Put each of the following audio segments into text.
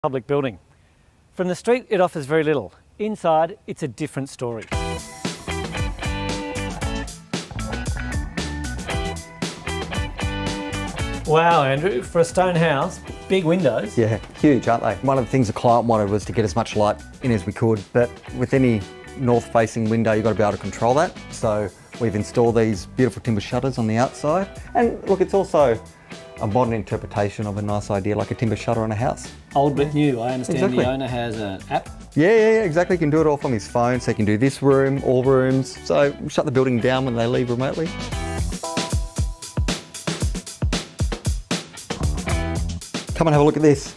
Public building. From the street, it offers very little. Inside, it's a different story. Wow, Andrew, for a stone house, big windows. Yeah, huge, aren't they? One of the things the client wanted was to get as much light in as we could, but with any north-facing window, you've got to be able to control that. So we've installed these beautiful timber shutters on the outside. And look, it's also a modern interpretation of a nice idea like a timber shutter on a house. Old but new, I understand. Exactly. The owner has an app. Yeah, exactly. He can do it all from his phone, so he can do this room, all rooms. So shut the building down when they leave remotely. Come and have a look at this.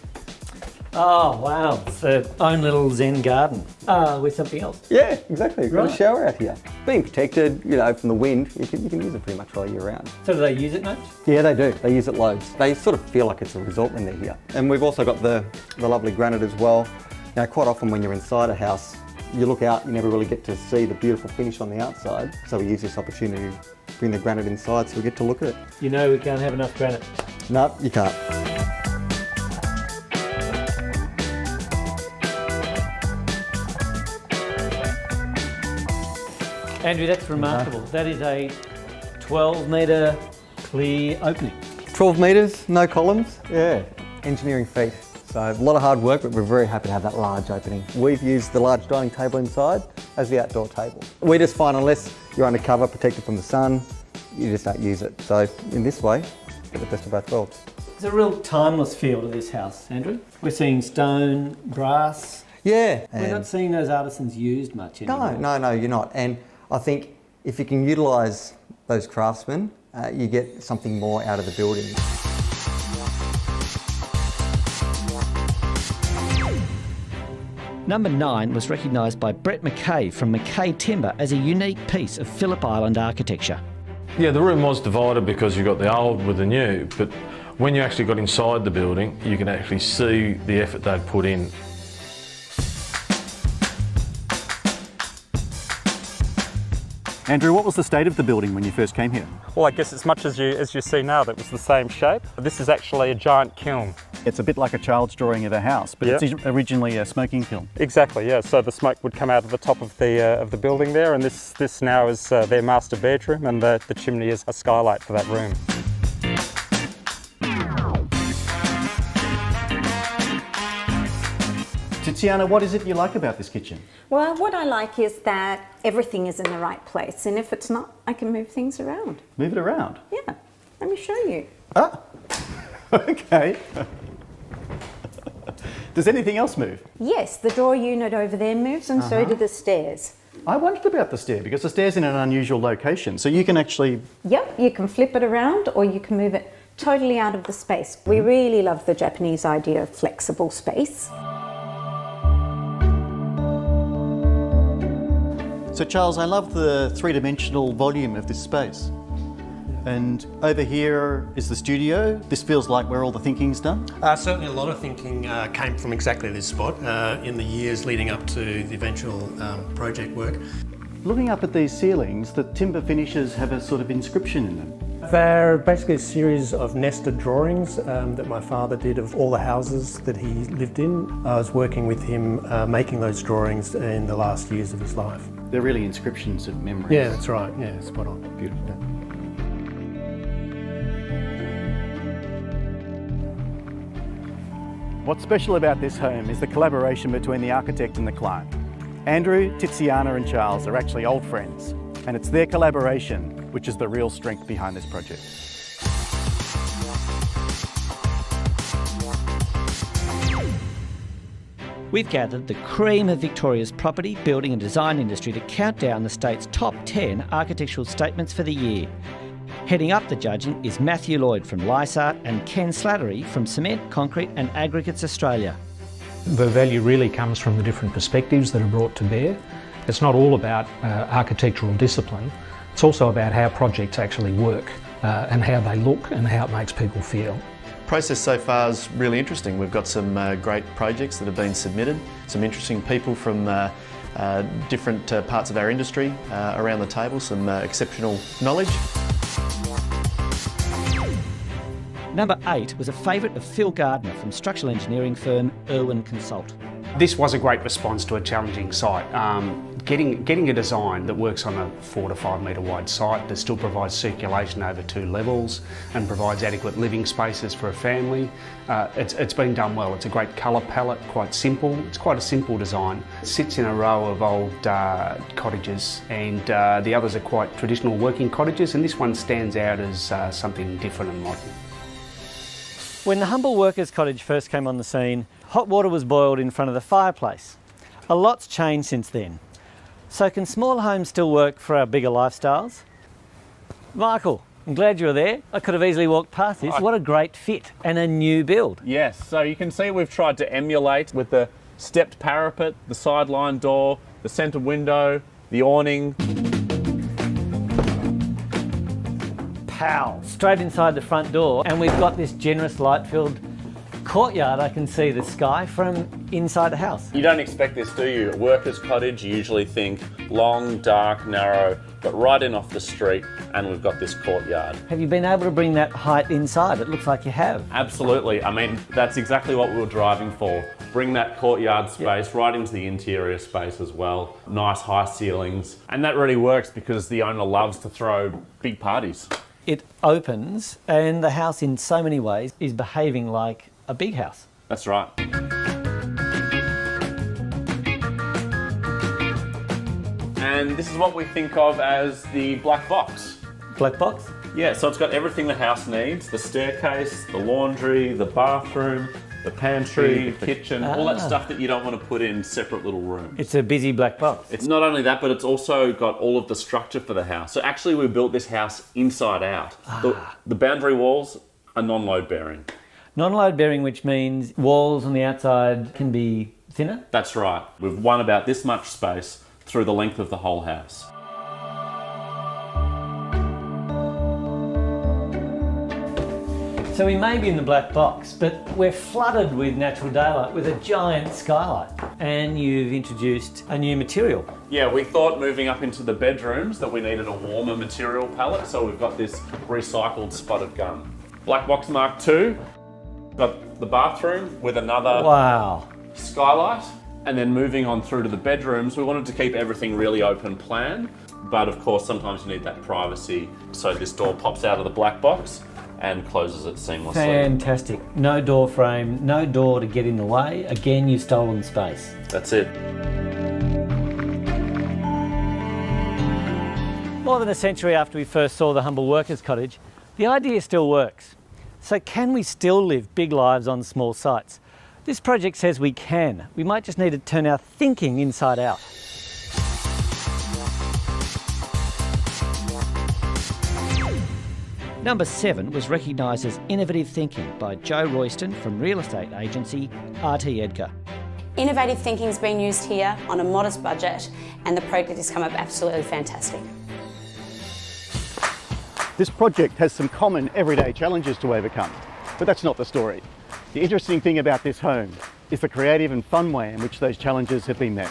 Oh, wow. It's their own little Zen garden with something else. Yeah, exactly. We've got a Right. shower out here. Being protected, you know, from the wind, you can use it pretty much all year round. So do they use it much? Yeah, they do. They use it loads. They sort of feel like it's a resort when they're here. And we've also got the lovely granite as well. Now, quite often when you're inside a house, you look out, you never really get to see the beautiful finish on the outside. So we use this opportunity to bring the granite inside so we get to look at it. You know we can't have enough granite. No, you can't. Andrew, that's remarkable. That is a 12-metre clear opening. 12 metres, no columns. Yeah, engineering feat. So a lot of hard work, but we're very happy to have that large opening. We've used the large dining table inside as the outdoor table. We just find unless you're undercover, protected from the sun, you just don't use it. So in this way, get the best of both worlds. There's a real timeless feel to this house, Andrew. We're seeing stone, brass. Yeah. We're not seeing those artisans used much anymore. No, you're not. And I think if you can utilise those craftsmen, you get something more out of the building. Number 9 was recognised by Brett McKay from McKay Timber as a unique piece of Phillip Island architecture. Yeah, the room was divided because you've got the old with the new, but when you actually got inside the building, you can actually see the effort they'd put in. Andrew, what was the state of the building when you first came here? Well, I guess as much as you see now, that was the same shape. This is actually a giant kiln. It's a bit like a child's drawing of a house, but Yeah. it's originally a smoking kiln. Exactly, yeah. So the smoke would come out of the top of the building there, and this now is their master bedroom, and the chimney is a skylight for that room. Tiziana, what is it you like about this kitchen? Well, what I like is that everything is in the right place, and if it's not, I can move things around. Move it around. Yeah, let me show you. Ah, okay. Does anything else move? Yes, the door unit over there moves, and so do the stairs. I wondered about the stair because the stair's in an unusual location, so you can actually... Yep, you can flip it around or you can move it totally out of the space. We really love the Japanese idea of flexible space. So Charles, I love the three-dimensional volume of this space. And over here is the studio. This feels like where all the thinking's done. Certainly a lot of thinking came from exactly this spot in the years leading up to the eventual project work. Looking up at these ceilings, the timber finishes have a sort of inscription in them. They're basically a series of nested drawings that my father did of all the houses that he lived in. I was working with him making those drawings in the last years of his life. They're really inscriptions of memories. Yeah, that's right. Yeah, spot on. Beautiful. What's special about this home is the collaboration between the architect and the client. Andrew, Tiziana and Charles are actually old friends, and it's their collaboration which is the real strength behind this project. We've gathered the cream of Victoria's property, building and design industry to count down the state's top 10 architectural statements for the year. Heading up the judging is Matthew Lloyd from Lysart and Ken Slattery from Cement, Concrete and Aggregates Australia. The value really comes from the different perspectives that are brought to bear. It's not all about architectural discipline, it's also about how projects actually work and how they look and how it makes people feel. The process so far is really interesting. We've got some great projects that have been submitted, some interesting people from different parts of our industry around the table, some exceptional knowledge. Number 8 was a favourite of Phil Gardner from structural engineering firm Irwin Consult. This was a great response to a challenging site. Getting a design that works on a 4 to 5 metre wide site that still provides circulation over 2 levels and provides adequate living spaces for a family. It's been done well. It's a great colour palette, quite simple. It's quite a simple design. It sits in a row of old cottages, and the others are quite traditional working cottages, and this one stands out as something different and modern. When the humble workers' cottage first came on the scene, hot water was boiled in front of the fireplace. A lot's changed since then. So can small homes still work for our bigger lifestyles? Michael, I'm glad you were there. I could have easily walked past this. What a great fit and a new build. Yes, so you can see we've tried to emulate with the stepped parapet, the sideline door, the centre window, the awning. Pow! Straight inside the front door, and we've got this generous light-filled courtyard. I can see the sky from inside the house. You don't expect this, do you? A worker's cottage, you usually think long, dark, narrow, but right in off the street, and we've got this courtyard. Have you been able to bring that height inside? It looks like you have. Absolutely. I mean, that's exactly what we were driving for. Bring that courtyard space right into the interior space as well. Nice high ceilings. And that really works because the owner loves to throw big parties. It opens, and the house in so many ways is behaving like a big house. That's right. And this is what we think of as the black box. Black box? Yeah, so it's got everything the house needs. The staircase, the laundry, the bathroom, the pantry, the kitchen, all that stuff that you don't want to put in separate little rooms. It's a busy black box. It's not only that, but it's also got all of the structure for the house. So actually we built this house inside out. The boundary walls are non-load bearing. Non-load bearing, which means walls on the outside can be thinner? That's right. We've won about this much space through the length of the whole house. So we may be in the black box, but we're flooded with natural daylight with a giant skylight. And you've introduced a new material. Yeah, we thought moving up into the bedrooms that we needed a warmer material palette, so we've got this recycled spotted gum. Black box Mark II. Got the bathroom with another skylight, and then moving on through to the bedrooms, we wanted to keep everything really open plan, but of course sometimes you need that privacy, so this door pops out of the black box and closes it seamlessly. Fantastic. No door frame, no door to get in the way. Again, you've stolen space. That's it. More than a century after we first saw the humble workers' cottage, the idea still works. So can we still live big lives on small sites? This project says we can. We might just need to turn our thinking inside out. Number 7 was recognised as innovative thinking by Joe Royston from real estate agency RT Edgar. Innovative thinking's been used here on a modest budget, and the project has come up absolutely fantastic. This project has some common everyday challenges to overcome, but that's not the story. The interesting thing about this home is the creative and fun way in which those challenges have been met.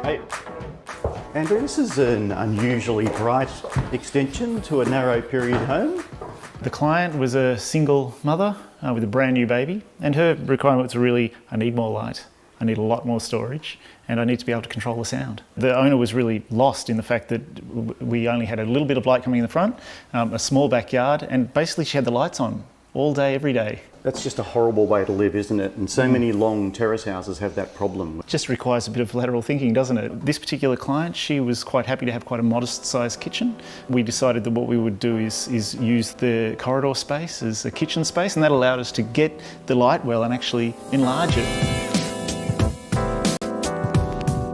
Hey, Andrew, this is an unusually bright extension to a narrow period home. The client was a single mother with a brand new baby, and her requirements were really, I need more light, I need a lot more storage, and I need to be able to control the sound. The owner was really lost in the fact that we only had a little bit of light coming in the front, a small backyard, and basically she had the lights on all day, every day. That's just a horrible way to live, isn't it? And so many long terrace houses have that problem. It just requires a bit of lateral thinking, doesn't it? This particular client, she was quite happy to have quite a modest sized kitchen. We decided that what we would do is use the corridor space as a kitchen space, and that allowed us to get the light well and actually enlarge it.